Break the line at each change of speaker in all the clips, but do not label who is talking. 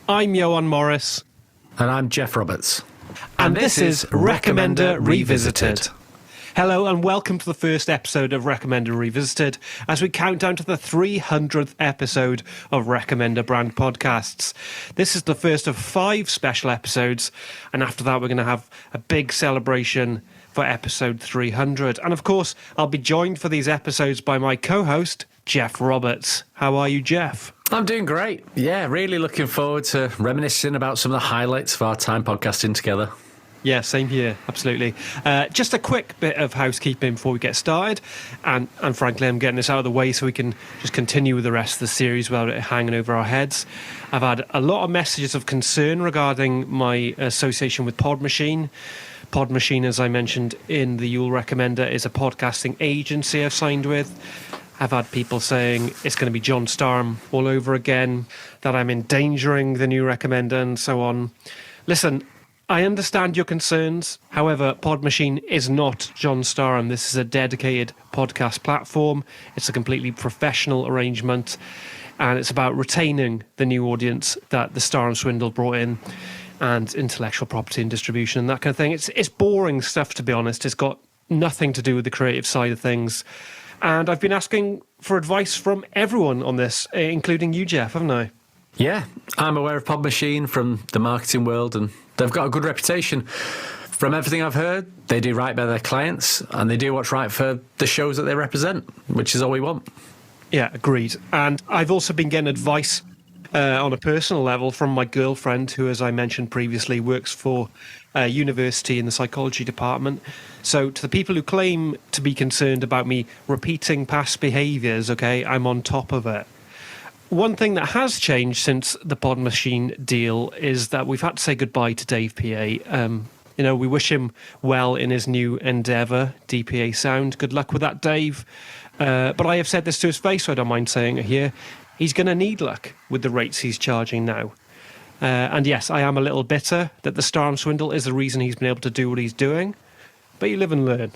I'm Ioan Morris.
And I'm Geoff Roberts.
And this is Recommender Revisited. Hello and welcome to the first episode of Recommender Revisited as we count down to the 300th episode of Recommender brand podcasts. This is the first of 5 special episodes, and after that we're going to have a big celebration for episode 300. And of course, I'll be joined for these episodes by my co-host, Geoff Roberts. How are you, Geoff?
I'm doing great. Yeah, really looking forward to reminiscing about some of the highlights of our time podcasting together.
Yeah, same here, absolutely. Just a quick bit of housekeeping before we get started, and frankly I'm getting this out of the way so we can just continue with the rest of the series without it hanging over our heads. I've had a lot of messages of concern regarding my association with Podmachine. Podmachine, as I mentioned in the Yule Recommender, is a podcasting agency I've signed with. I've had people saying it's going to be John Starm all over again, that I'm endangering the new Recommender and so on. Listen, I understand your concerns. However, Podmachine is not John Starm. This is a dedicated podcast platform. It's a completely professional arrangement, and it's about retaining the new audience that the Starm swindle brought in, and intellectual property and distribution and that kind of thing. It's boring stuff, to be honest. It's got nothing to do with the creative side of things. And I've been asking for advice from everyone on this, including you, Geoff, haven't I?
Yeah, I'm aware of Podmachine from the marketing world, and they've got a good reputation. From everything I've heard, they do right by their clients, and they do what's right for the shows that they represent, which is all we want.
Yeah, agreed. And I've also been getting advice on a personal level from my girlfriend, who, as I mentioned previously, works for a university in the psychology department. So to the people who claim to be concerned about me repeating past behaviours, okay, I'm on top of it. One thing that has changed since the Podmachine deal is that we've had to say goodbye to Dave PA. We wish him well in his new endeavour, DPA Sound. Good luck with that, Dave. But I have said this to his face, so I don't mind saying it here. He's going to need luck with the rates he's charging now. And yes, I am a little bitter that the Starm swindle is the reason he's been able to do what he's doing. But you live and learn.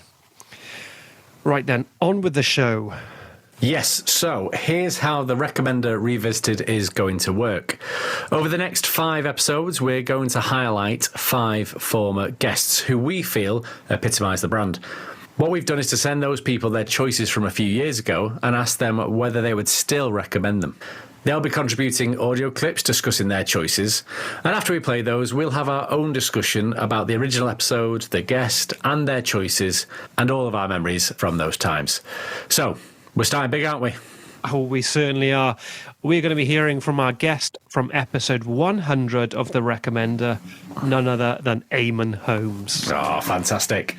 Right then, on with the show.
Yes, so here's how the Recommender Revisited is going to work. Over the next 5 episodes, we're going to highlight 5 former guests who we feel epitomise the brand. What we've done is to send those people their choices from a few years ago and ask them whether they would still recommend them. They'll be contributing audio clips discussing their choices, and after we play those, we'll have our own discussion about the original episode, the guest, and their choices, and all of our memories from those times. So, we're starting big, aren't we?
Oh, we certainly are. We're going to be hearing from our guest from episode 100 of the Recommender, none other than Ioan Holmes.
Oh, fantastic.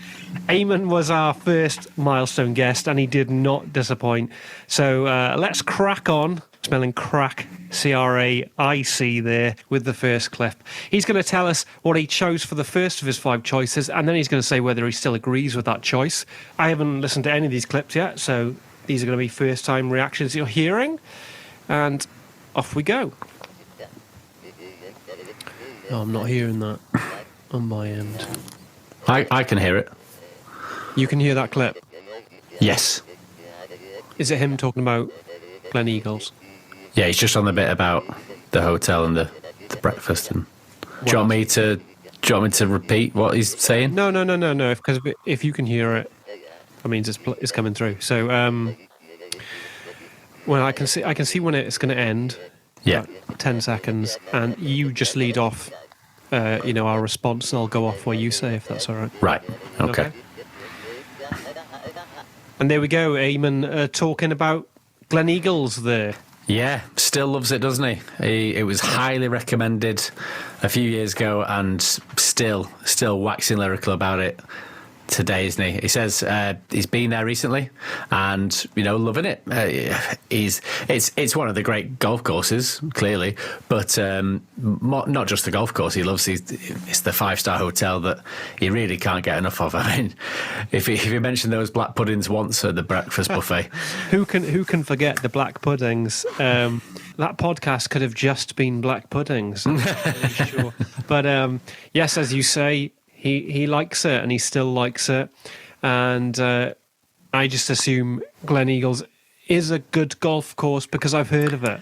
Ioan was our first milestone guest, and he did not disappoint. So let's crack on. Smelling crack, C-R-A-I-C there, with the first clip. He's going to tell us what he chose for the first of his 5 choices, and then he's going to say whether he still agrees with that choice. I haven't listened to any of these clips yet, so these are going to be first-time reactions you're hearing. And off we go. Oh, I'm not hearing that on my end.
I can hear it.
You can hear that clip?
Yes.
Is it him talking about Glen Eagles?
Yeah, he's just on the bit about the hotel and the breakfast. And do you want me to repeat what he's saying?
No. Because if you can hear it, that means it's coming through. So, well, I can see when it's going to end.
Yeah.
10 seconds, and you just lead off. Our response, and I'll go off what you say, if that's all right.
Right. Okay.
And there we go. Ioan talking about Glen Eagles there.
Yeah, still loves it, doesn't he? It was highly recommended a few years ago, and still waxing lyrical about it today, isn't he? He says he's been there recently and, loving it. It's one of the great golf courses, clearly, but not just the golf course. He loves it's the 5-star hotel that he really can't get enough of. I mean, if you mentioned those black puddings once at the breakfast buffet.
Who can forget the black puddings? That podcast could have just been black puddings, I'm really sure. But yes, as you say, He likes it, and he still likes it. And I just assume Glen Eagles is a good golf course because I've heard of it.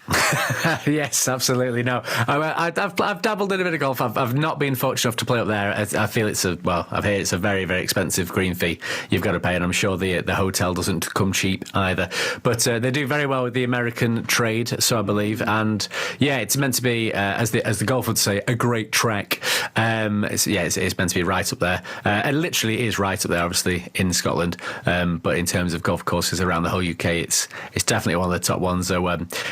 Yes, absolutely. No, I've dabbled in a bit of golf. I've not been fortunate enough to play up there. I feel I've heard it's a very, very expensive green fee you've got to pay, and I'm sure the hotel doesn't come cheap either. But they do very well with the American trade, so I believe. And yeah, it's meant to be, as the golf would say, a great track. It's meant to be right up there. It literally is right up there, obviously in Scotland. But in terms of golf courses around the whole UK, it's definitely one of the top ones. So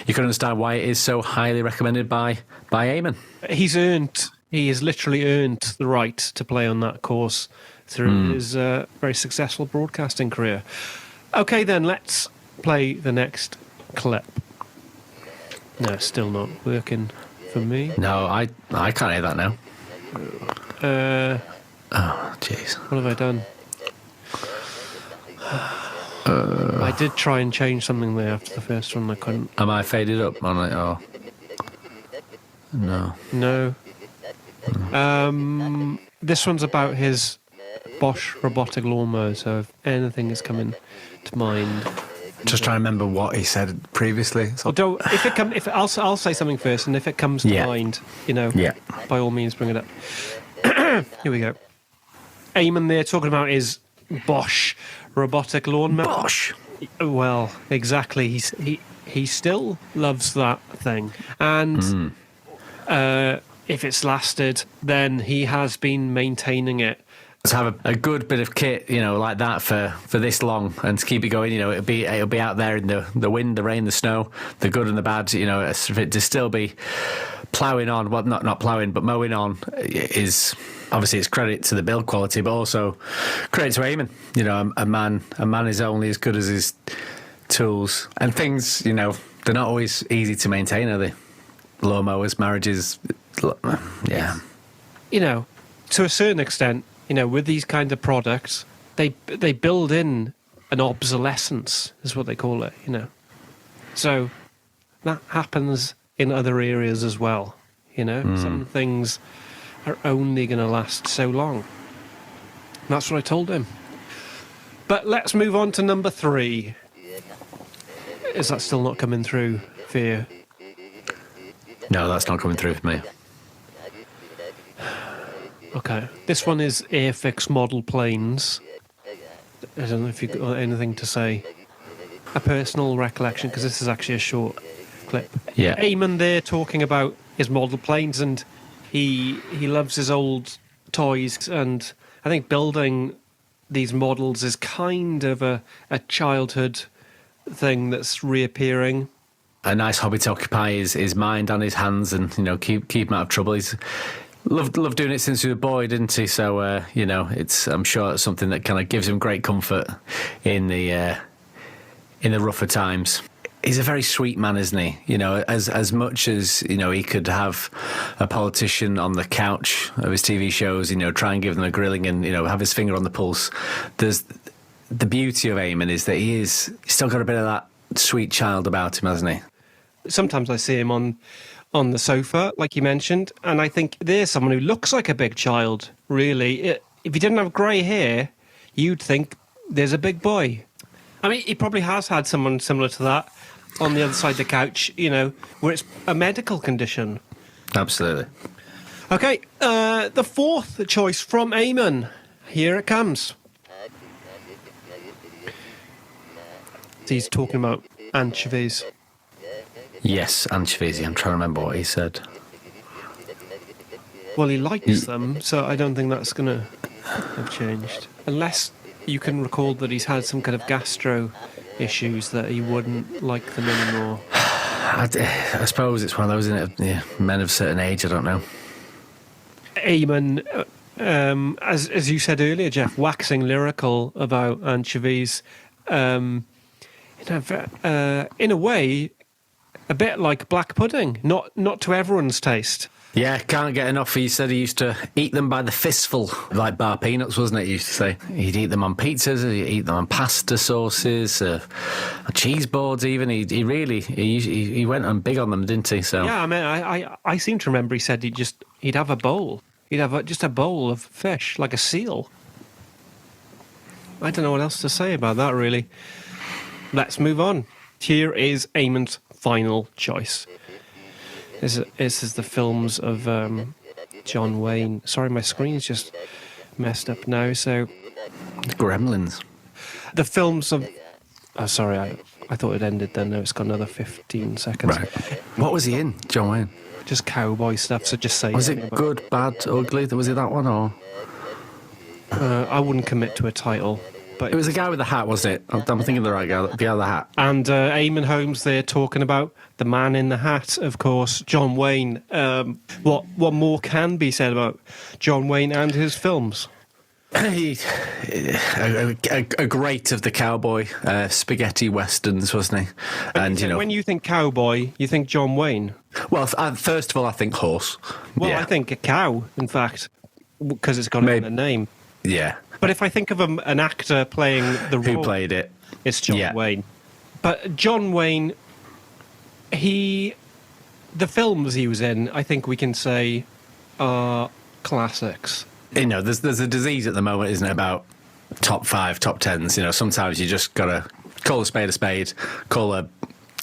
you can understand why it is so highly recommended by Ioan.
He has literally earned the right to play on that course through his very successful broadcasting career. Okay, then let's play the next clip. No, still not working for me.
No, I can't hear that now. Oh, jeez.
What have I done? I did try and change something there after the first one. I couldn't.
Am I faded up on it? Oh, no.
No. This one's about his Bosch robotic lawnmower. So if anything is coming to mind,
Just trying to remember what he said previously. So
I'll say something first, and if it comes to mind, by all means, bring it up. Here we go. Ioan there talking about his Bosch robotic lawnmower.
Bosch.
Well, exactly. He still loves that thing, and if it's lasted, then he has been maintaining it.
To have a good bit of kit, like that for this long, and to keep it going, it'll be out there in the wind, the rain, the snow, the good and the bad. To still be ploughing on, well, not ploughing, but mowing on is obviously it's credit to the build quality, but also credit to Ioan. A man is only as good as his tools, and things. They're not always easy to maintain, are they? Lawnmowers, marriages, yeah.
To a certain extent. With these kind of products, they build in an obsolescence, is what they call it, So that happens in other areas as well, Some things are only going to last so long. That's what I told him. But let's move on to number 3. Is that still not coming through for you?
No, that's not coming through for me.
Okay. This one is Airfix model planes. I don't know if you've got anything to say. A personal recollection, because this is actually a short clip.
Yeah.
Ioan there talking about his model planes, and he loves his old toys, and I think building these models is kind of a childhood thing that's reappearing.
A nice hobby to occupy his mind and his hands, and keep him out of trouble. He's loved doing it since he was a boy, didn't he? So I'm sure it's something that kind of gives him great comfort in the rougher times. He's a very sweet man, isn't he? As much as he could have a politician on the couch of his TV shows, try and give them a grilling and have his finger on the pulse. There's the beauty of Ioan is that he's still got a bit of that sweet child about him, hasn't he?
Sometimes I see him on the sofa, like you mentioned, and I think there's someone who looks like a big child, really. If he didn't have grey hair, you'd think there's a big boy. I mean, he probably has had someone similar to that on the other side of the couch, where it's a medical condition.
Absolutely.
Okay, the 4th choice from Ioan. Here it comes. He's talking about anchovies.
Yes, anchovies. I'm trying to remember what he said.
Well, he likes them, so I don't think that's going to have changed. Unless you can recall that he's had some kind of gastro issues that he wouldn't like them anymore.
I suppose it's one of those, isn't it? Yeah, men of a certain age, I don't know.
Ioan, as you said earlier, Geoff, waxing lyrical about anchovies. In a way, a bit like black pudding, not to everyone's taste.
Yeah, can't get enough. He said he used to eat them by the fistful, like bar peanuts, wasn't it? He used to say he'd eat them on pizzas, he'd eat them on pasta sauces, cheese boards. Even he went on big on them, didn't he? So
yeah, I mean, I seem to remember he said he'd have a bowl, just a bowl of fish, like a seal. I don't know what else to say about that, really. Let's move on. Here is Eamon's final choice. This is the films of John Wayne. Sorry, my screen's just messed up now. So
Gremlins.
the films of... Oh, sorry, I thought it ended then. No, it's got another 15 seconds.
Right. What was he in, John Wayne?
Just cowboy stuff, so just say...
Was it Good, Bad, Ugly? Was it that one, or...?
I wouldn't commit to a title. But
It was the guy with the hat, wasn't it? I'm thinking of the right guy, the guy with the hat.
And Eamon Holmes there talking about the man in the hat, of course, John Wayne. What more can be said about John Wayne and his films?
A great of the cowboy spaghetti westerns, wasn't he? And
When you think cowboy, you think John Wayne.
well, first of all, I think horse.
Well,
yeah.
I think a cow, in fact, because it's got it in the name.
Yeah.
But if I think of an actor playing the role...
Who played it?
It's John
Yeah.
Wayne. But John Wayne, the films he was in, I think we can say, are classics.
There's a disease at the moment, isn't it, about top 5, top 10s. Sometimes you just got to call a spade, call a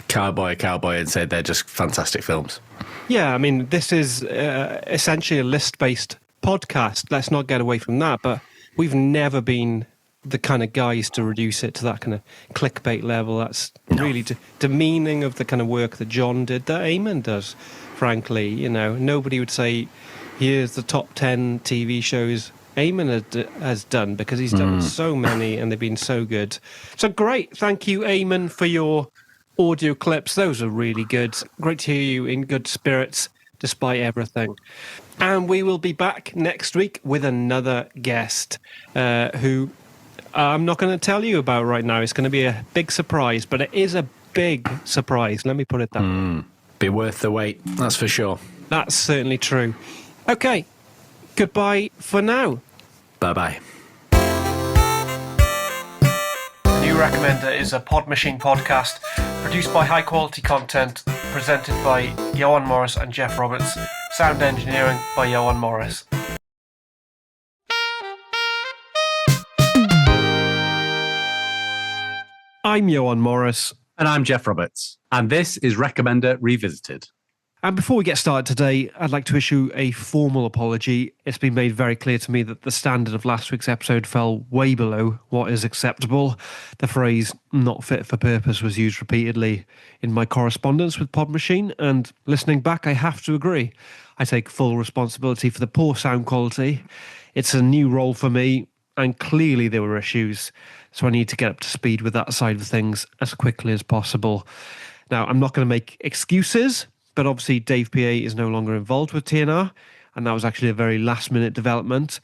cowboy, and say they're just fantastic films.
Yeah, I mean, this is essentially a list-based podcast. Let's not get away from that, but we've never been the kind of guys to reduce it to that kind of clickbait level. That's really demeaning of the kind of work that John did, that Eamon does, frankly. Nobody would say, here's the top 10 TV shows Eamon has done, because he's done so many and they've been so good. So great. Thank you, Eamon, for your audio clips. Those are really good. Great to hear you in good spirits despite everything. And we will be back next week with another guest who I'm not going to tell you about right now. It's going to be a big surprise, but it is a big surprise. Let me put it that way.
Be worth the wait, that's for sure.
That's certainly true. Okay, goodbye for now.
Bye-bye.
New Recommender is a Pod Machine podcast produced by High Quality Content, presented by Ioan Morris and Geoff Roberts, sound engineering by Ioan Morris. I'm Ioan Morris.
And I'm Geoff Roberts. And this is Recommender Revisited.
And before we get started today, I'd like to issue a formal apology. It's been made very clear to me that the standard of last week's episode fell way below what is acceptable. The phrase "not fit for purpose" was used repeatedly in my correspondence with Pod Machine, and listening back, I have to agree. I take full responsibility for the poor sound quality. It's a new role for me, and clearly there were issues, so I need to get up to speed with that side of things as quickly as possible. Now, I'm not going to make excuses, but obviously Dave PA is no longer involved with TNR, and that was actually a very last-minute development.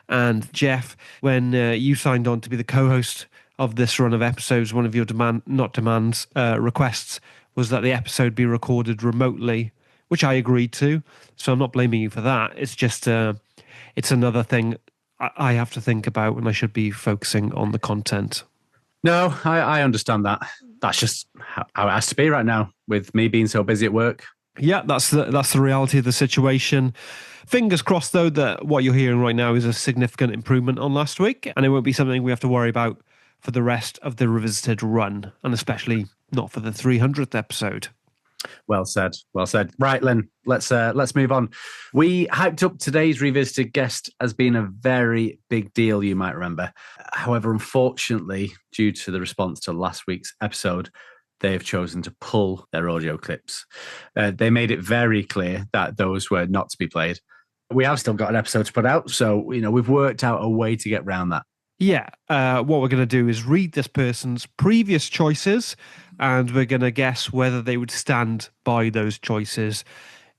And Geoff, when you signed on to be the co-host of this run of episodes, one of your requests was that the episode be recorded remotely, which I agreed to. So I'm not blaming you for that. It's just it's another thing I have to think about when I should be focusing on the content.
No, I understand that. That's just how it has to be right now, with me being so busy at work.
Yeah, that's the reality of the situation. Fingers crossed, though, that what you're hearing right now is a significant improvement on last week, and it won't be something we have to worry about for the rest of the Revisited run, and especially not for the 300th episode.
Well said. Well said. Right, Lynn, let's move on. We hyped up today's Revisited guest as being a very big deal, you might remember. However, unfortunately, due to the response to last week's episode, they've chosen to pull their audio clips. They made it very clear that those were not to be played. We have still got an episode to put out, so we've worked out a way to get around that.
Yeah, what we're going to do is read this person's previous choices, and we're going to guess whether they would stand by those choices.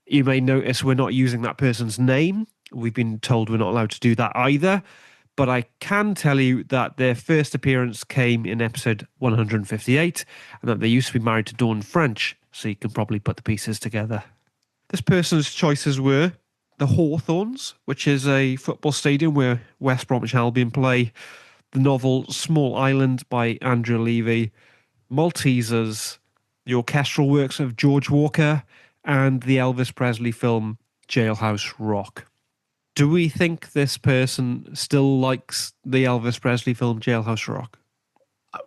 You may notice we're not using that person's name. We've been told we're not allowed to do that either. But I can tell you that their first appearance came in episode 158, and that they used to be married to Dawn French, so you can probably put the pieces together. This person's choices were the Hawthorns, which is a football stadium where West Bromwich Albion play, the novel Small Island by Andrew Levy, Maltesers, the orchestral works of George Walker, and the Elvis Presley film Jailhouse Rock. Do we think this person still likes the Elvis Presley film Jailhouse Rock?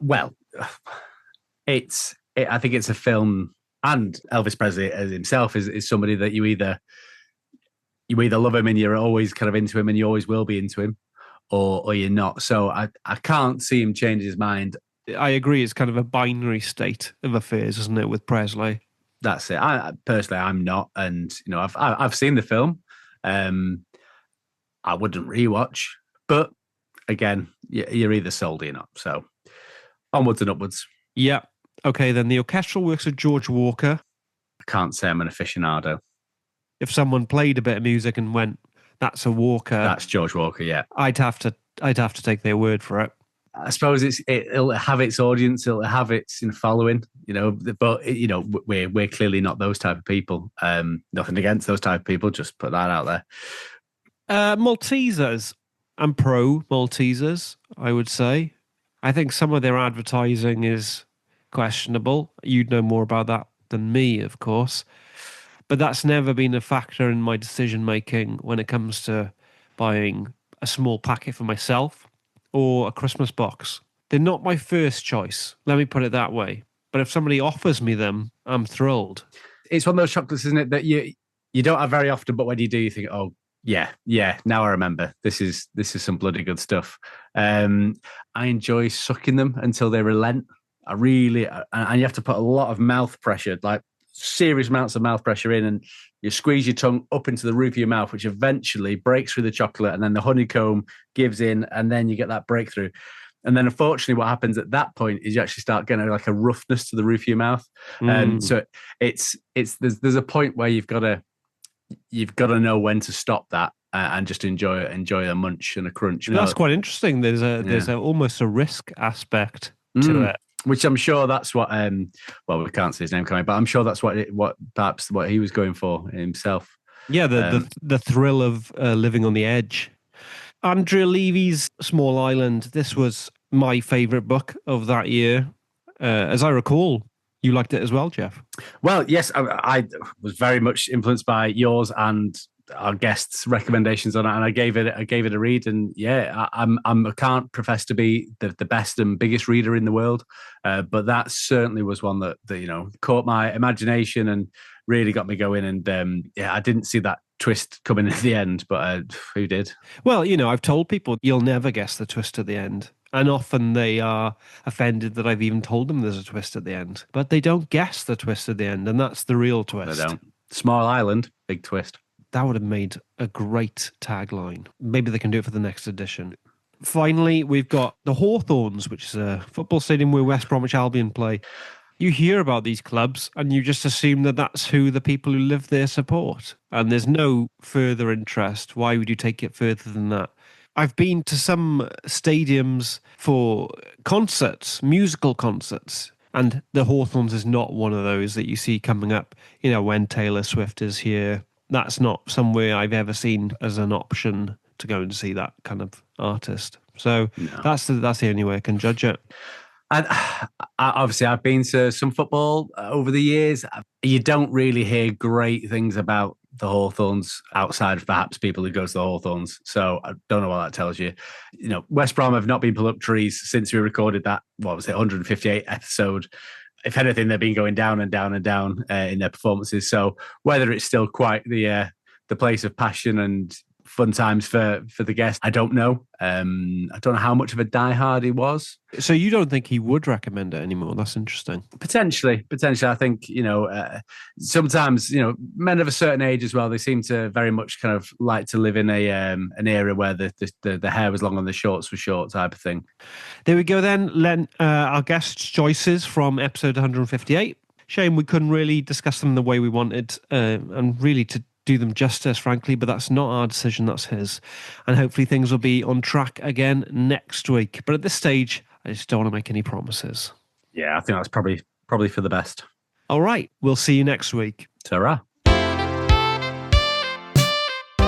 Well, it's I think it's a film, and Elvis Presley as himself is somebody that you either love him and you're always kind of into him and you always will be into him, or you're not. So I can't see him change his mind.
I agree. It's kind of a binary state of affairs, isn't it, with Presley?
That's it. I personally, I'm not, and I've seen the film. I wouldn't rewatch, but again, you're either sold or you're not. So onwards and upwards.
Yeah. Okay, then the orchestral works of George Walker.
I can't say I'm an aficionado.
If someone played a bit of music and went, "That's a Walker,"
That's George Walker. Yeah,
I'd have to take their word for it.
I suppose it'll have its audience, it'll have its following, but we're clearly not those type of people. Nothing against those type of people, just put that out there.
Maltesers. I'm pro Maltesers, I would say. I think some of their advertising is questionable. You'd know more about that than me, of course. But that's never been a factor in my decision making when it comes to buying a small packet for myself or a Christmas box. They're not my first choice, let me put it that way. But if somebody offers me them, I'm thrilled.
It's one of those chocolates, isn't it, that you don't have very often, but when you do, you think, oh, yeah, now I remember. This is some bloody good stuff. I enjoy sucking them until they relent. And you have to put a lot of mouth pressure, like serious amounts of mouth pressure in, and you squeeze your tongue up into the roof of your mouth, which eventually breaks through the chocolate, and then the honeycomb gives in, and then you get that breakthrough. And then unfortunately what happens at that point is you actually start getting like a roughness to the roof of your mouth. So there's a point where you've got to know when to stop that and just enjoy a munch and a crunch.
That's quite interesting. There's almost a risk aspect to it.
Which I'm sure that's what, we can't see his name coming, but I'm sure that's what he was going for himself.
Yeah, the thrill of living on the edge. Andrea Levy's Small Island. This was my favourite book of that year. As I recall, you liked it as well, Geoff.
Well, yes, I was very much influenced by yours and our guests' recommendations on it, and I gave it a read. And yeah, I can't profess to be the best and biggest reader in the world, but that certainly was one that caught my imagination and really got me going. And I didn't see that twist coming at the end, but who did?
Well, I've told people you'll never guess the twist at the end. And often they are offended that I've even told them there's a twist at the end. But they don't guess the twist at the end, and that's the real twist.
They don't. Small Island, big twist.
That would have made a great tagline. Maybe they can do it for the next edition. Finally, we've got the Hawthorns, which is a football stadium where West Bromwich Albion play. You hear about these clubs and you just assume that that's who the people who live there support. And there's no further interest. Why would you take it further than that? I've been to some stadiums for concerts, musical concerts, and the Hawthorns is not one of those that you see coming up, when Taylor Swift is here. That's not somewhere I've ever seen as an option to go and see that kind of artist. So that's the only way I can judge it.
And obviously, I've been to some football over the years. You don't really hear great things about the Hawthorns outside of perhaps people who go to the Hawthorns. So I don't know what that tells you. West Brom have not been pulled up trees since we recorded that, 158 episode. If anything, they've been going down and down and down in their performances. So whether it's still quite the place of passion and fun times for the guests, I don't know. I don't know how much of a diehard he was.
So you don't think he would recommend it anymore? That's interesting.
Potentially. I think sometimes men of a certain age as well, they seem to very much kind of like to live in an era where the hair was long and the shorts were short type of thing.
There we go then. Len, our guests' choices from episode 158. Shame we couldn't really discuss them the way we wanted, and really to do them justice, frankly, but that's not our decision, that's his. And hopefully things will be on track again next week. But at this stage, I just don't want to make any promises.
Yeah, I think that's probably for the best.
All right, we'll see you next week.
Ta-ra.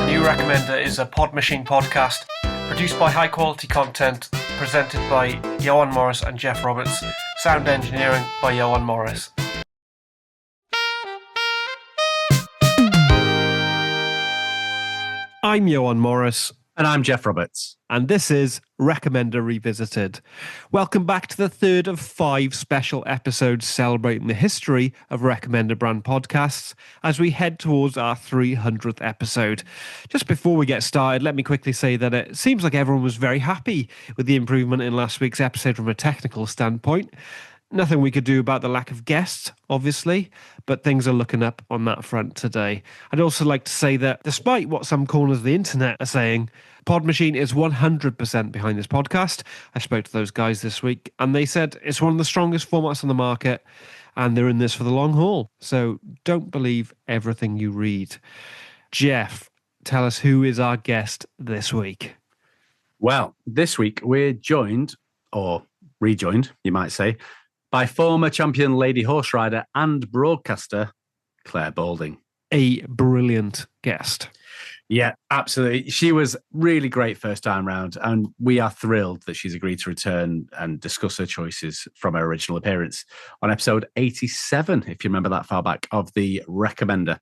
New Recommender is a Pod Machine podcast produced by high quality content, presented by Ioan Morris and Geoff Roberts, sound engineering by Ioan Morris. I'm Ioan Morris,
And I'm Geoff Roberts.
And this is Recommender Revisited. Welcome back to the third of 5 special episodes celebrating the history of Recommender brand podcasts as we head towards our 300th episode. Just before we get started, let me quickly say that it seems like everyone was very happy with the improvement in last week's episode from a technical standpoint. Nothing we could do about the lack of guests, obviously, but things are looking up on that front today. I'd also like to say that despite what some corners of the internet are saying, Pod Machine is 100% behind this podcast. I spoke to those guys this week, and they said it's one of the strongest formats on the market, and they're in this for the long haul. So don't believe everything you read. Geoff, tell us who is our guest this week.
Well, this week we're joined, or rejoined, you might say, by former champion lady horse rider and broadcaster, Claire Balding.
A brilliant guest.
Yeah, absolutely. She was really great first time round, and we are thrilled that she's agreed to return and discuss her choices from her original appearance on episode 87, if you remember that far back, of the Recommender.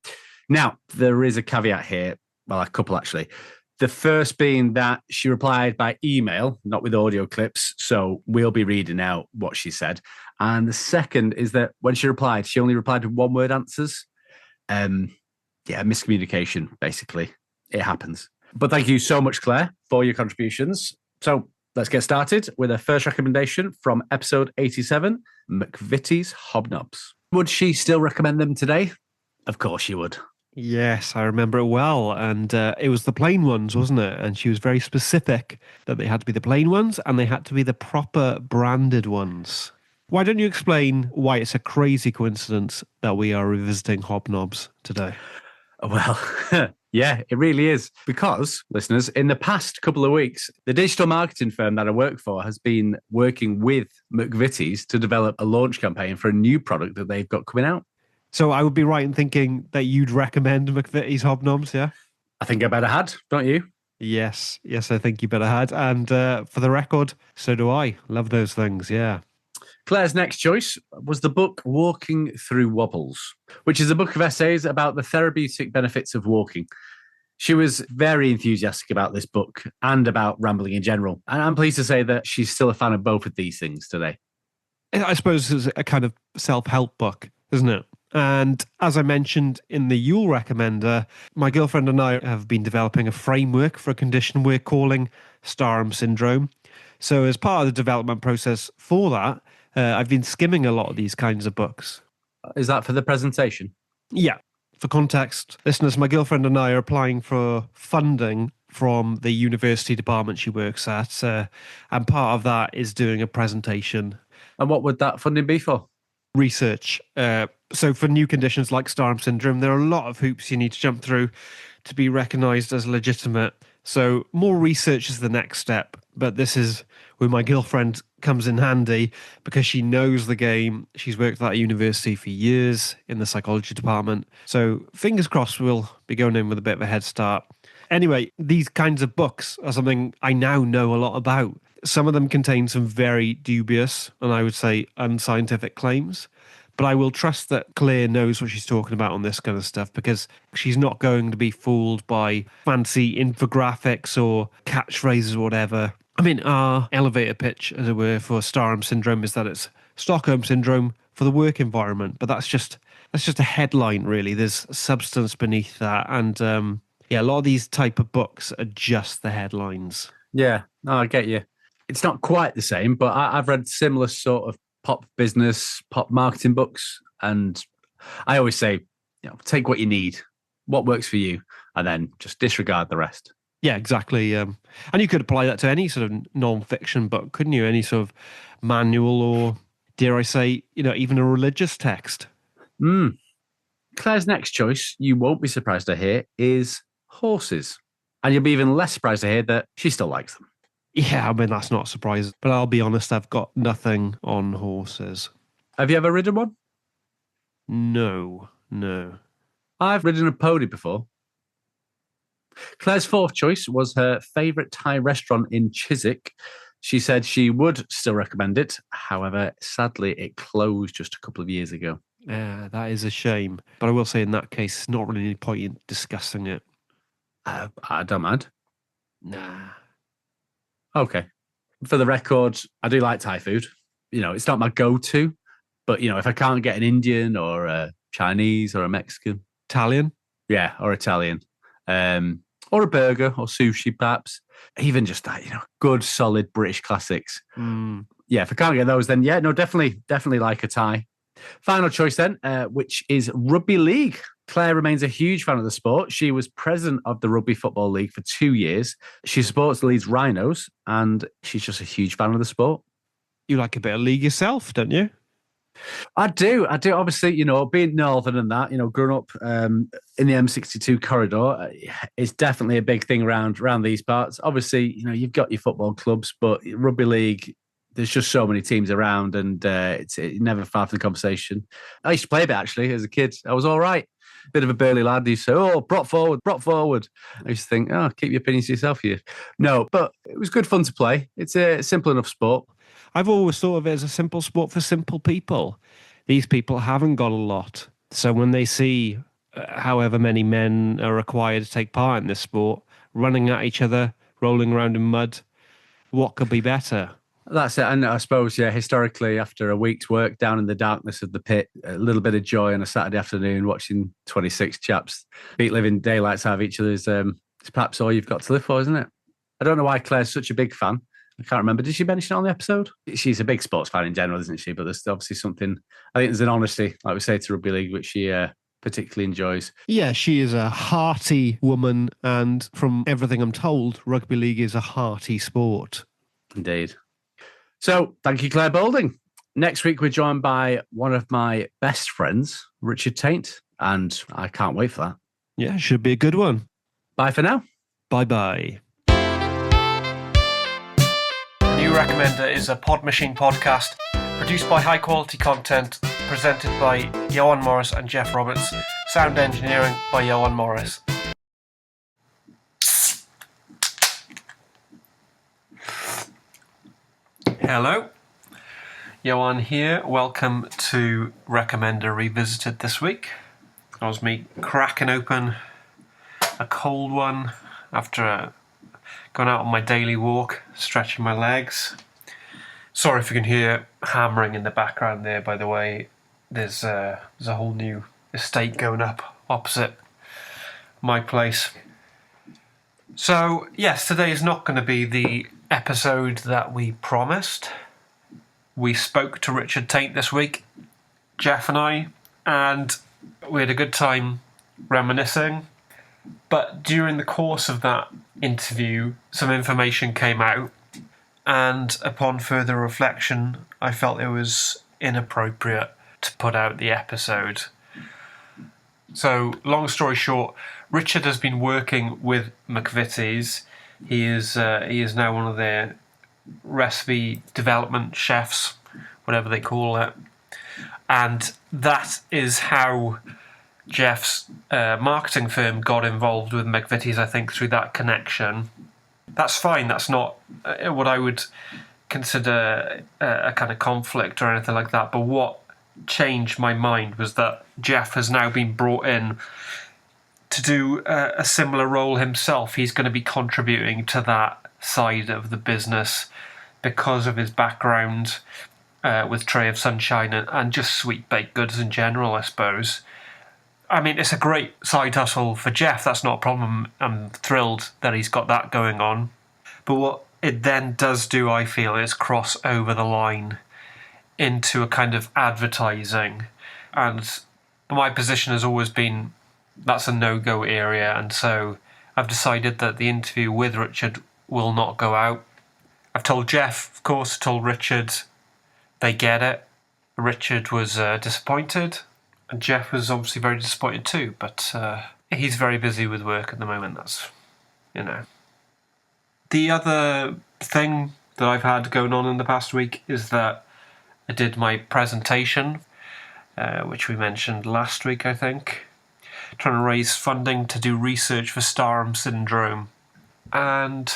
Now, there is a caveat here, well, a couple actually. The first being that she replied by email, not with audio clips, so we'll be reading out what she said. And the second is that when she replied, she only replied with one-word answers. Miscommunication, basically. It happens. But thank you so much, Claire, for your contributions. So let's get started with our first recommendation from episode 87, McVitie's Hobnobs. Would she still recommend them today? Of course she would.
Yes, I remember it well. And it was the plain ones, wasn't it? And she was very specific that they had to be the plain ones and they had to be the proper branded ones. Why don't you explain why it's a crazy coincidence that we are revisiting Hobnobs today?
Well, yeah, it really is. Because, listeners, in the past couple of weeks, the digital marketing firm that I work for has been working with McVitie's to develop a launch campaign for a new product that they've got coming out.
So I would be right in thinking that you'd recommend McVitie's Hobnobs, yeah?
I think I better had, don't you?
Yes, I think you better had. And for the record, so do I. Love those things, yeah.
Claire's next choice was the book Walking Through Wobbles, which is a book of essays about the therapeutic benefits of walking. She was very enthusiastic about this book and about rambling in general. And I'm pleased to say that she's still a fan of both of these things today.
I suppose it's a kind of self-help book, isn't it? And as I mentioned in the Yule Recommender, my girlfriend and I have been developing a framework for a condition we're calling Starm Syndrome. So as part of the development process for that, I've been skimming a lot of these kinds of books.
Is that for the presentation?
Yeah. For context, listeners, my girlfriend and I are applying for funding from the university department she works at. And part of that is doing a presentation.
And what would that funding be for?
Research. So for new conditions like Starm Syndrome, there are a lot of hoops you need to jump through to be recognised as legitimate. So more research is the next step. But this is where my girlfriend comes in handy because she knows the game. She's worked at that university for years in the psychology department. So fingers crossed we'll be going in with a bit of a head start. Anyway, these kinds of books are something I now know a lot about. Some of them contain some very dubious and I would say unscientific claims. But I will trust that Claire knows what she's talking about on this kind of stuff because she's not going to be fooled by fancy infographics or catchphrases or whatever. I mean, our elevator pitch, as it were, for Starm Syndrome is that it's Stockholm Syndrome for the work environment. But that's just a headline, really. There's substance beneath that. And a lot of these type of books are just the headlines.
Yeah, no, I get you. It's not quite the same, but I've read similar sort of pop business, pop marketing books. And I always say, take what you need, what works for you, and then just disregard the rest.
Yeah, exactly. And you could apply that to any sort of non-fiction book, couldn't you? Any sort of manual or, dare I say, even a religious text.
Claire's next choice, you won't be surprised to hear, is horses. And you'll be even less surprised to hear that she still likes them.
Yeah, I mean, that's not surprising. But I'll be honest, I've got nothing on horses.
Have you ever ridden one?
No.
I've ridden a pony before. Claire's fourth choice was her favourite Thai restaurant in Chiswick. She said she would still recommend it. However, sadly, it closed just a couple of years ago.
Yeah, that is a shame. But I will say in that case, not really any point in discussing it.
I don't mind.
Nah.
Okay. For the record, I do like Thai food. It's not my go-to, but if I can't get an Indian or a Chinese or a Mexican,
Italian?
yeah, or Italian, or a burger or sushi, perhaps, even just that, good solid British classics.
Mm.
Yeah, if I can't get those, then yeah, no, definitely like a Thai. Final choice then, which is rugby league. Claire remains a huge fan of the sport. She was president of the Rugby Football League for 2 years. She supports the Leeds Rhinos, and she's just a huge fan of the sport.
You like a bit of league yourself, don't you?
I do. Obviously, being northern and that, growing up in the M62 corridor, it's definitely a big thing around these parts. Obviously, you've got your football clubs, but rugby league, there's just so many teams around, and it's never far from the conversation. I used to play a bit, actually, as a kid. I was all right. Bit of a burly lad. He used to say, "Oh, brought forward." I used to think, "Oh, keep your opinions to yourself here." No, but it was good fun to play. It's a simple enough sport.
I've always thought of it as a simple sport for simple people. These people haven't got a lot. So when they see however many men are required to take part in this sport, running at each other, rolling around in mud, what could be better?
That's it. And I suppose, yeah, historically, after a week's work down in the darkness of the pit, a little bit of joy on a Saturday afternoon watching 26 chaps beat living daylights out of each other's, it's perhaps all you've got to live for, isn't it? I don't know why Claire's such a big fan. I can't remember. Did she mention it on the episode? She's a big sports fan in general, isn't she? But there's obviously something, I think there's an honesty, like we say, to rugby league, which she particularly enjoys.
Yeah, she is a hearty woman. And from everything I'm told, rugby league is a hearty sport.
Indeed. So thank you, Claire Boulding. Next week, we're joined by one of my best friends, Richard Taint, and I can't wait for that.
Yeah, should be a good one.
Bye for now.
Bye-bye. New Recommender is a Pod Machine podcast produced by high quality content, presented by Ioan Morris and Geoff Roberts, sound engineering by Ioan Morris. Hello, Ioan here. Welcome to Recommender Revisited this week. That was me cracking open a cold one after going out on my daily walk, stretching my legs. Sorry if you can hear hammering in the background there, by the way. There's a whole new estate going up opposite my place. So, yes, today is not going to be the episode that we promised. We spoke to Richard Taint this week, Geoff and I, and we had a good time reminiscing. But during the course of that interview, some information came out, and upon further reflection, I felt it was inappropriate to put out the episode. So, long story short, Richard has been working with McVitie's. He is now one of their recipe development chefs, whatever they call it, and that is how Geoff's marketing firm got involved with McVitie's, I think, through that connection. That's fine. That's not what I would consider a kind of conflict or anything like that. But what changed my mind was that Geoff has now been brought in to do a similar role himself. He's going to be contributing to that side of the business because of his background with Tray of Sunshine and just sweet baked goods in general, I suppose. I mean, it's a great side hustle for Geoff. That's not a problem. I'm thrilled that he's got that going on. But what it then does do, I feel, is cross over the line into a kind of advertising. And my position has always been that's a no-go area. And so I've decided that the interview with Richard will not go out. I've told Geoff, of course, told Richard, they get it. Richard was disappointed. And Geoff was obviously very disappointed too, but he's very busy with work at the moment. That's, The other thing that I've had going on in the past week is that I did my presentation, which we mentioned last week, I think, trying to raise funding to do research for Starm syndrome. And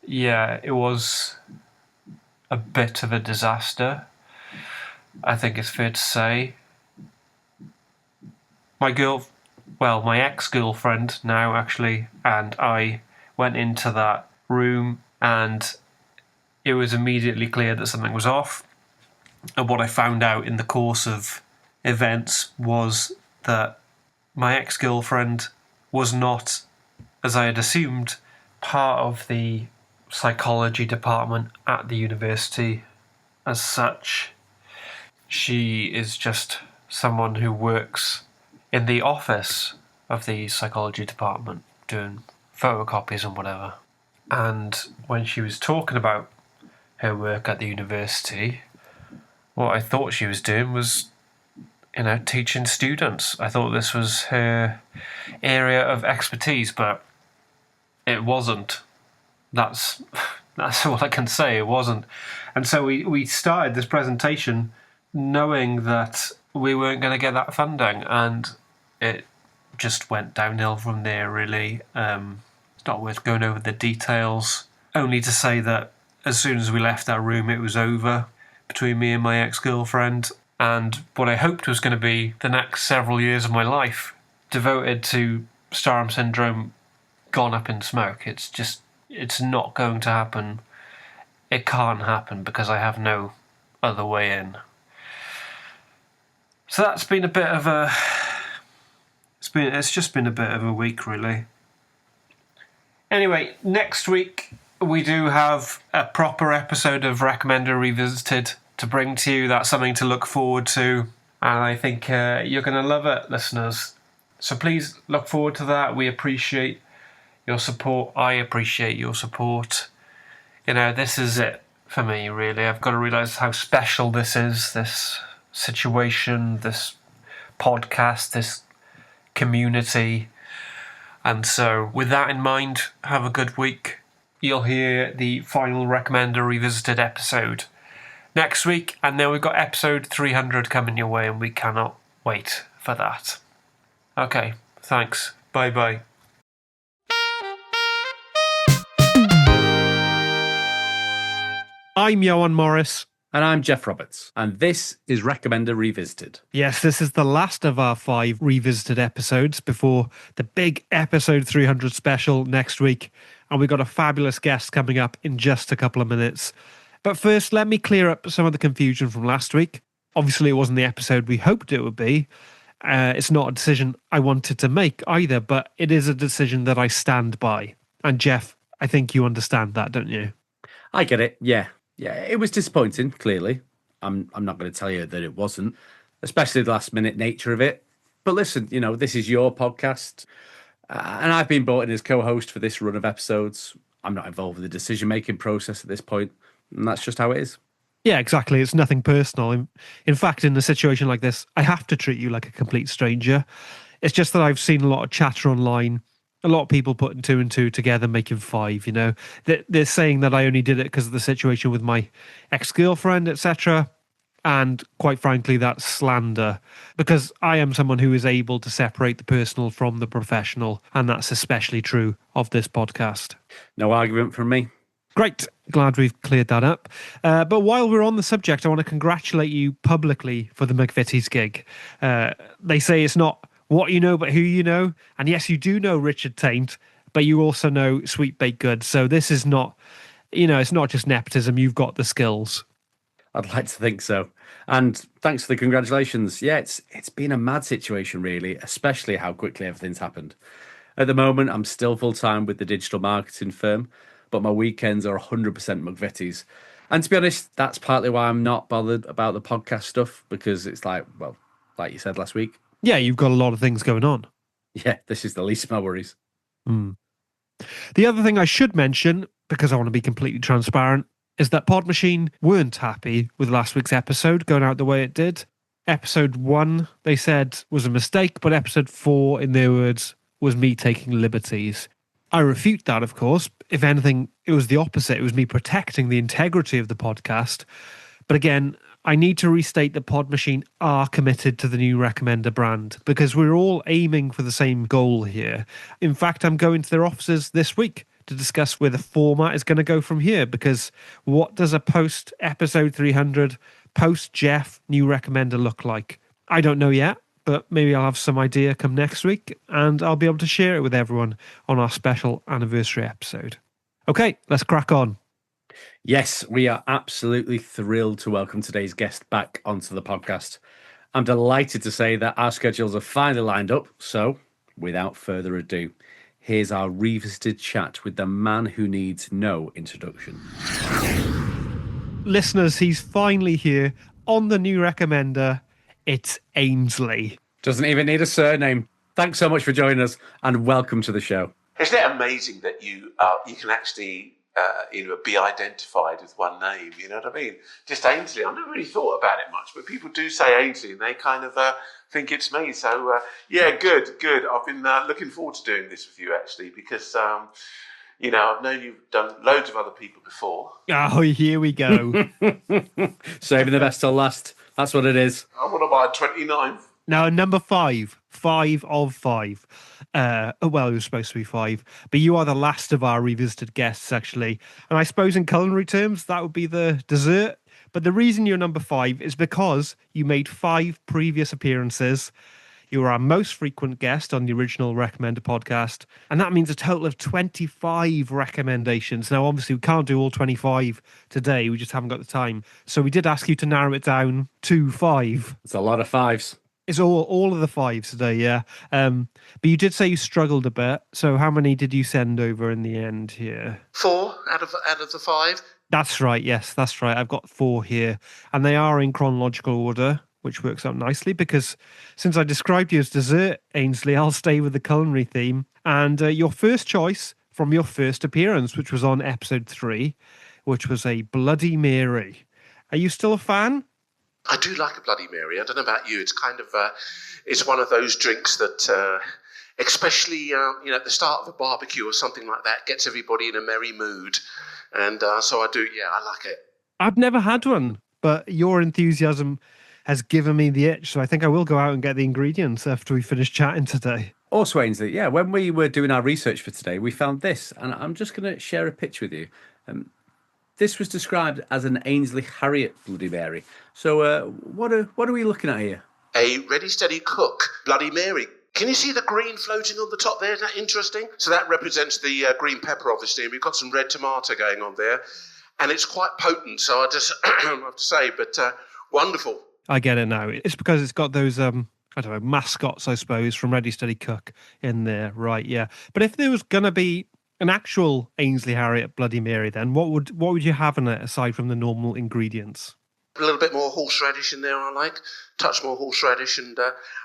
yeah, it was a bit of a disaster, I think it's fair to say. My ex-girlfriend now, actually, and I went into that room, and it was immediately clear that something was off. And what I found out in the course of events was that my ex-girlfriend was not, as I had assumed, part of the psychology department at the university as such. She is just someone who works in the office of the psychology department doing photocopies and whatever. And when she was talking about her work at the university, what I thought she was doing was, teaching students. I thought this was her area of expertise, but it wasn't. That's all I can say. It wasn't. And so we started this presentation knowing that we weren't going to get that funding, and it just went downhill from there, really. It's not worth going over the details, only to say that as soon as we left that room, it was over between me and my ex-girlfriend, and what I hoped was going to be the next several years of my life devoted to Stockholm Syndrome gone up in smoke. It's not going to happen. It can't happen because I have no other way in. So that's been a bit of a... It's just been a bit of a week, really. Anyway, next week we do have a proper episode of Recommender Revisited to bring to you. That's something to look forward to, and I think you're going to love it, listeners. So please look forward to that. We appreciate your support. I appreciate your support. This is it for me, really. I've got to realise how special this is, this situation, this podcast, this community. And so with that in mind, have a good week. You'll hear the final Recommender Revisited episode next week, and then we've got episode 300 coming your way, and we cannot wait for that. Okay, thanks. Bye-bye. I'm Ioan Morris.
And I'm Geoff Roberts. And this is Recommender Revisited.
Yes, this is the last of our 5 revisited episodes before the big episode 300 special next week. And we've got a fabulous guest coming up in just a couple of minutes. But first, let me clear up some of the confusion from last week. Obviously, it wasn't the episode we hoped it would be. It's not a decision I wanted to make either, but it is a decision that I stand by. And Geoff, I think you understand that, don't you?
I get it, yeah. Yeah, it was disappointing, clearly. I'm not going to tell you that it wasn't, especially the last-minute nature of it. But listen, this is your podcast, and I've been brought in as co-host for this run of episodes. I'm not involved in the decision-making process at this point, and that's just how it is.
Yeah, exactly. It's nothing personal. In fact, in a situation like this, I have to treat you like a complete stranger. It's just that I've seen a lot of chatter online, a lot of people putting 2 and 2 together, making 5, They're saying that I only did it because of the situation with my ex-girlfriend, etc. And quite frankly, that's slander, because I am someone who is able to separate the personal from the professional, and that's especially true of this podcast.
No argument from me.
Great. Glad we've cleared that up. But while we're on the subject, I want to congratulate you publicly for the McVitie's gig. They say it's not what you know, but who you know. And yes, you do know Richard Taint, but you also know Sweet Baked Goods. So this is not, it's not just nepotism. You've got the skills.
I'd like to think so. And thanks for the congratulations. Yeah, it's been a mad situation, really, especially how quickly everything's happened. At the moment, I'm still full-time with the digital marketing firm, but my weekends are 100% McVitie's. And to be honest, that's partly why I'm not bothered about the podcast stuff, because it's like you said last week.
Yeah, you've got a lot of things going on.
Yeah, this is the least of my worries.
The other thing I should mention, because I want to be completely transparent, is that Pod Machine weren't happy with last week's episode going out the way it did. Episode 1, they said, was a mistake, but episode 4, in their words, was me taking liberties. I refute that, of course. If anything, it was the opposite. It was me protecting the integrity of the podcast. But again, I need to restate that Pod Machine are committed to the new Recommender brand, because we're all aiming for the same goal here. In fact, I'm going to their offices this week to discuss where the format is going to go from here, because what does a post-episode 300, post-Geoff new Recommender look like? I don't know yet, but maybe I'll have some idea come next week, and I'll be able to share it with everyone on our special anniversary episode. Okay, let's crack on.
Yes, we are absolutely thrilled to welcome today's guest back onto the podcast. I'm delighted to say that our schedules are finally lined up. So, without further ado, here's our revisited chat with the man who needs no introduction.
Listeners, he's finally here on the new recommender. It's Ainsley.
Doesn't even need a surname. Thanks so much for joining us and welcome to the show.
Isn't it amazing that you can actually be identified with one name? You know what I mean? Just Ainsley. I've never really thought about it much, but people do say Ainsley, and they kind of think it's me. So yeah, good. I've been looking forward to doing this with you actually, because I've known you've done loads of other people before.
Oh, here we go.
Saving the best till last. That's what it is.
What am I, 29?
Now, number 5. 5 of 5. Well, it was supposed to be 5. But you are the last of our revisited guests, actually. And I suppose in culinary terms, that would be the dessert. But the reason you're number 5 is because you made 5 previous appearances. You were our most frequent guest on the original Recommender podcast. And that means a total of 25 recommendations. Now, obviously, we can't do all 25 today. We just haven't got the time. So we did ask you to narrow it down to 5.
It's a lot of 5s.
It's all of the 5s today, yeah. But you did say you struggled a bit. So how many did you send over in the end here?
4 out of the 5.
That's right. Yes, that's right. I've got 4 here. And they are in chronological order, which works out nicely because since I described you as dessert, Ainsley, I'll stay with the culinary theme. And your first choice from your first appearance, which was on episode 3, which was a Bloody Mary. Are you still a fan?
I do like a Bloody Mary. I don't know about you. It's kind of it's one of those drinks that, especially at the start of a barbecue or something like that, gets everybody in a merry mood. And so I do. Yeah, I like it.
I've never had one, but your enthusiasm has given me the itch. So I think I will go out and get the ingredients after we finish chatting today.
Also, Ainsley, yeah, when we were doing our research for today, we found this, and I'm just going to share a picture with you. This was described as an Ainsley Harriet Bloody Mary. So what are we looking at here?
A ready, steady cook Bloody Mary. Can you see the green floating on the top there? Isn't that interesting? So that represents the green pepper, obviously, and we've got some red tomato going on there. And it's quite potent, so I just have to say, but wonderful.
I get it now. It's because it's got those, mascots, I suppose, from Ready, Steady, Cook in there. Right, yeah. But if there was going to be an actual Ainsley Harriet Bloody Mary, then what would you have in it aside from the normal ingredients?
A little bit more horseradish in there, I like. Touch more horseradish, and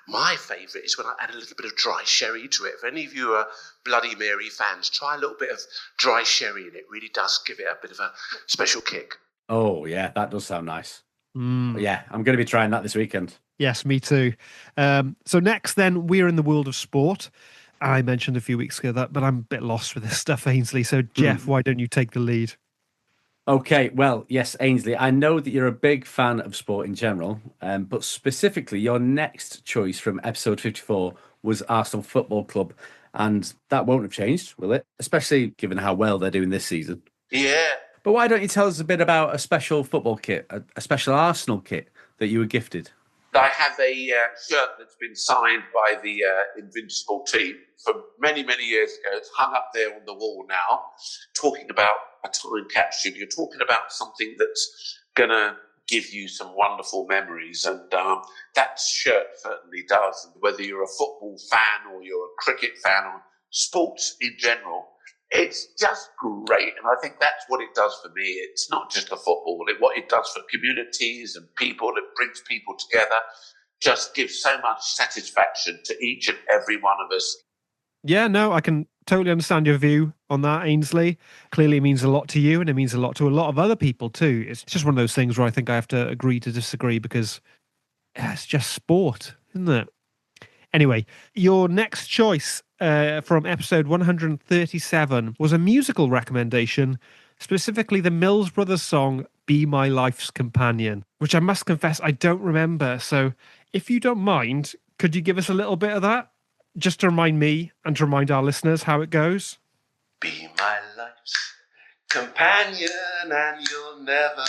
my favourite is when I add a little bit of dry sherry to it. If any of you are Bloody Mary fans, try a little bit of dry sherry, and it really does give it a bit of a special kick.
Oh, yeah, that does sound nice. Yeah, I'm going to be trying that this weekend.
Yes, me too. So next, then, we're in the world of sport. I mentioned a few weeks ago that, but I'm a bit lost with this stuff, Ainsley. So, Geoff, why don't you take the lead?
Okay, well, yes, Ainsley, I know that you're a big fan of sport in general, but specifically your next choice from episode 54 was Arsenal Football Club, and that won't have changed, will it? Especially given how well they're doing this season.
Yeah.
But why don't you tell us a bit about a special football kit, a special Arsenal kit that you were gifted?
I have a shirt that's been signed by the Invincible team from many, many years ago. It's hung up there on the wall now, talking about a time capsule. You're talking about something that's going to give you some wonderful memories, and that shirt certainly does. And whether you're a football fan or you're a cricket fan or sports in general, it's just great. And I think that's what it does for me. It's not just the football. What it does for communities and people, it brings people together, just gives so much satisfaction to each and every one of us.
Yeah, no, I can totally understand your view on that, Ainsley. Clearly it means a lot to you, and it means a lot to a lot of other people too. It's just one of those things where I think I have to agree to disagree because it's just sport, isn't it? Anyway, your next choice from episode 137 was a musical recommendation, specifically the Mills Brothers song Be My Life's Companion, which I must confess I don't remember. So if you don't mind, could you give us a little bit of that? Just to remind me and to remind our listeners how it goes.
Be my life's companion and you'll never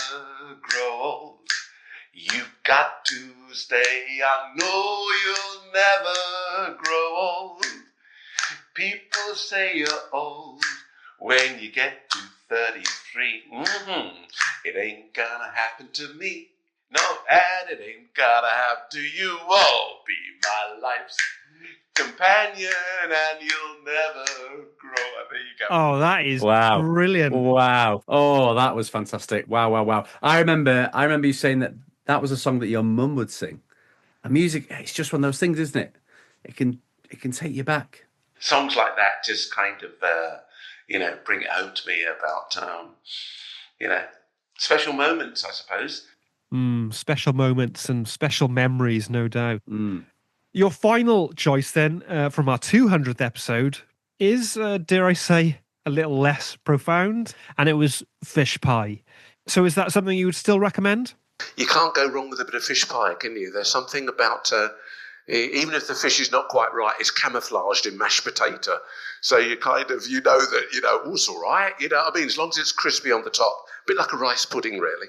grow old. You've got to stay young, no, you'll never grow old. People say you're old When you get to 33, it ain't gonna happen to me. No, and it ain't gonna happen to you. Oh, be my life's companion and you'll never grow. There you go.
Oh, that is
Wow.
brilliant.
Wow. Oh, that was fantastic. Wow. I remember you saying that was a song that your mum would sing. And music, it's just one of those things, isn't it? It can take you back.
Songs like that just kind of, bring it home to me about, special moments, I suppose.
Special moments and special memories, no doubt.
Mm.
Your final choice then from our 200th episode is, dare I say, a little less profound, and it was fish pie. So is that something you would still recommend?
You can't go wrong with a bit of fish pie, can you? There's something about, even if the fish is not quite right, it's camouflaged in mashed potato. So you kind of, that, it's all right. As long as it's crispy on the top, a bit like a rice pudding, really.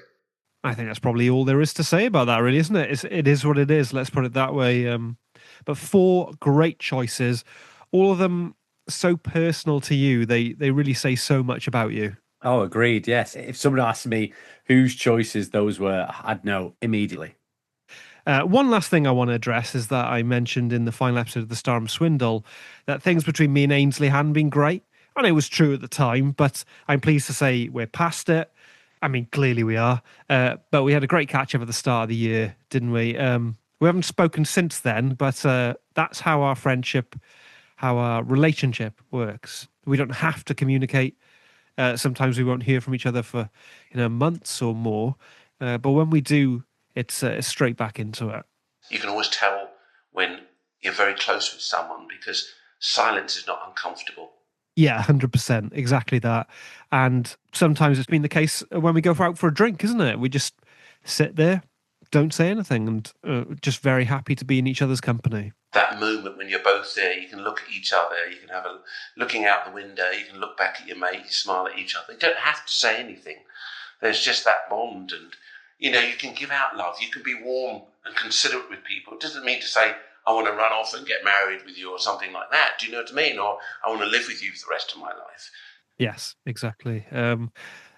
I think that's probably all there is to say about that, really, isn't it? It is what it is. Let's put it that way. But 4 great choices, all of them so personal to you. They really say so much about you.
Oh, agreed. Yes. If someone asked me whose choices those were, I'd know immediately.
One last thing I want to address is that I mentioned in the final episode of The Storm Swindle that things between me and Ainsley hadn't been great. And it was true at the time, but I'm pleased to say we're past it. I mean, clearly we are. But we had a great catch-up at the start of the year, didn't we? We haven't spoken since then, but that's how our friendship, how our relationship works. We don't have to communicate. Sometimes we won't hear from each other for months or more. But when we do, it's straight back into it.
You can always tell when you're very close with someone because silence is not uncomfortable.
Yeah, 100%. Exactly that. And sometimes it's been the case when we go out for a drink, isn't it? We just sit there, don't say anything, and just very happy to be in each other's company.
That moment when you're both there, you can look at each other, you can have looking out the window, you can look back at your mate, you smile at each other. You don't have to say anything. There's just that bond, and you can give out love. You can be warm and considerate with people. It doesn't mean to say, I want to run off and get married with you or something like that. Do you know what I mean? Or I want to live with you for the rest of my life.
Yes, exactly.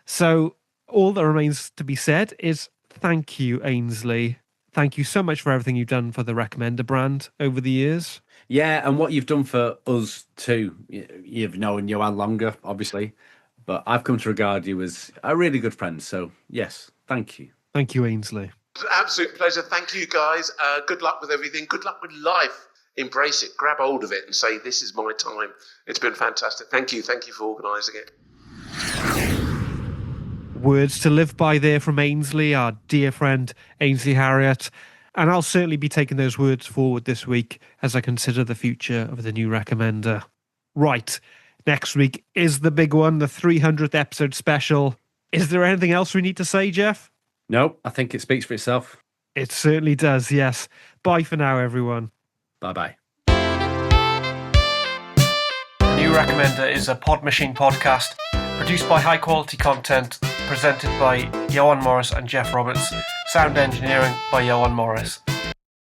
So all that remains to be said is thank you, Ainsley. Thank you so much for everything you've done for the Recommender brand over the years.
Yeah, and what you've done for us too. You've known Ioan longer, obviously, but I've come to regard you as a really good friend. So, yes, thank you.
Thank you, Ainsley.
Absolute pleasure. Thank you, guys. Good luck with everything. Good luck with life. Embrace it. Grab hold of it and say, this is my time. It's been fantastic. Thank you. Thank you for organising it.
Words to live by there from Ainsley, our dear friend Ainsley Harriott. And I'll certainly be taking those words forward this week as I consider the future of the new Recommender. Right. Next week is the big one, the 300th episode special. Is there anything else we need to say, Geoff?
No, I think it speaks for itself.
It certainly does, yes. Bye for now, everyone.
Bye-bye.
New Recommender is a Pod Machine podcast produced by high quality content, presented by Ioan Morris and Geoff Roberts, sound engineering by Ioan Morris.